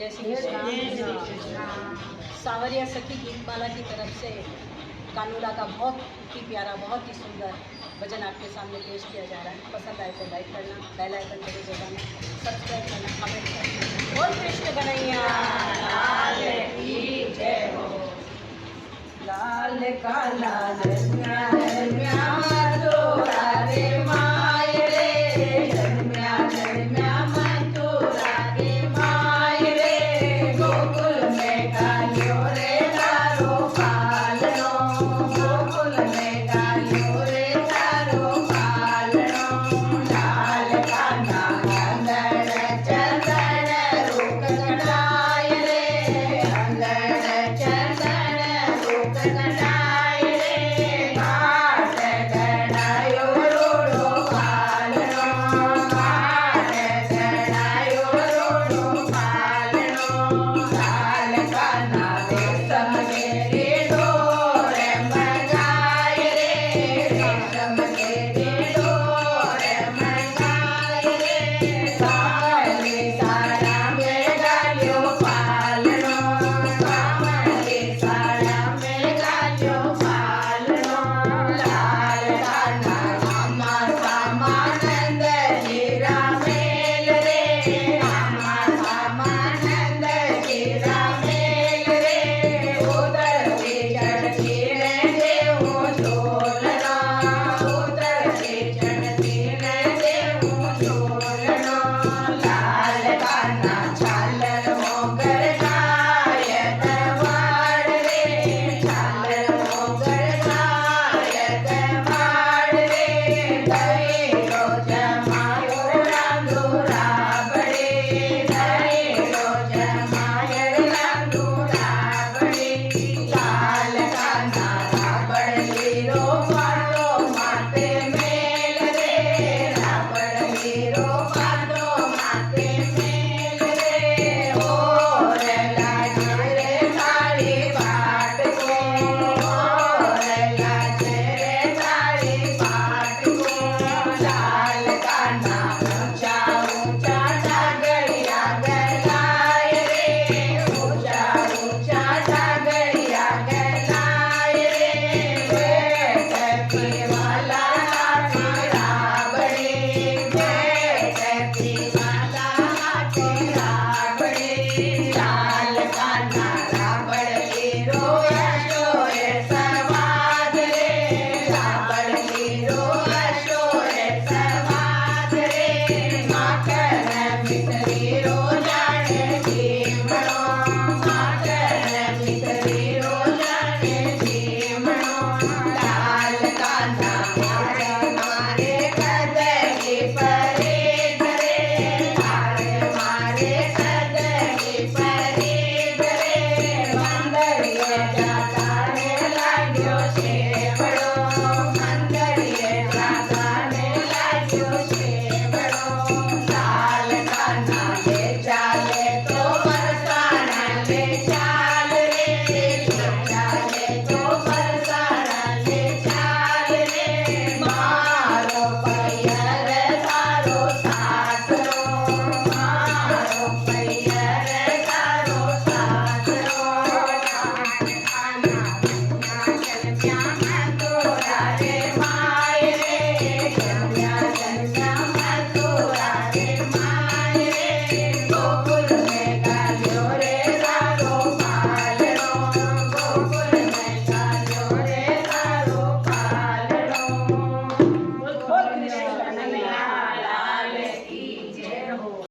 जय श्री कृष्ण। सावरिया सखी गीतमाला की तरफ से कानूला का बहुत ही प्यारा, बहुत ही सुंदर भजन आपके सामने पेश किया जा रहा है। पसंद आए तो लाइक करना, बेल आइकन जरूर दबाना, सब्सक्राइब करना, कमेंट करना। और कृष्ण कन्हैया लाल की जय हो। लाल काला जन्म्या जन्म्या मथुरा रे माय रे, जन्म्या जन्म्या मथुरा रे माय रे, गोकुल में गालियो रे तारो पालनो, गोकुल में गालियो रे तारो पालनो। लाल कान्हा अंदर चंदन रूप कटाय रे, अंदर चंदन रूप कटाय रे, घाट गड़ायो रोडो पालनो, घाट गड़ायो रोडो पालनो। लाल कान्हा रेशम के डोर मंगाय रे, रेशम के डोर मंगाय रे, सामने सारा में गालियो पालनो, सामने सारा में गालियो पालनो। लाल कान्हा रामा सामानंद हीरा मेल रे, रामा सामानंद हीरा मेल रे, उधर से चढ़ती रहते हूँ झोलना, उधर से चढ़ती रहते हूँ झोलना। लाल कान्हा झालर मोगर गायत वाड़ रे, झालर मोगर गायत वाड़ रे, धैर्यो जमायो रंगूरा बड़े, धैर्यो जमायो रंगूरा बड़े। लाल कान्हा रावण हीरो मातो माते मेल रे, रावण हीरो मातो माते मेल रे, और लागे रे तारी बाट को, और लागे रे तारी बाट को। लाल कान्हा ऊंचा ऊंचा डागरिया गलाय रे, ऊंचा ऊंचा डागरिया गलाय रे, बैठकी वाला तेरा बड़े, बैठकी वाला तेरा बड़े। लाल कान्हा रावण हीरो अशोय सवाद रे, रावण हीरो अशोय सवाद रे, माखन मिश्री रो जाने जीवनो, माखन मिश्री रो जाने जीवनो। लाल कान्हा मारे मारे कदली परेड रे, मारे मारे कदली परेड रे, मंदरिये जाताने लाग्यो शेवड़ो, मंदरिये जाताने लाग्यो शेवड़ो। लाल कान्हा ले चाले तो बरसाना ले चाल रे, ले चाले तो बरसाना ले चाल रे, मारो पैयर तारो सासरो, मारो पैयर तारो सासरो। जन्म्या मथुरा रे माय रे, जन्म्या जन्म्या मथुरा रे माय रे, गोकुल में गालियो रे तारो पालनो, गोकुल में गालियो रे तारो पालनो। बोल कृष्ण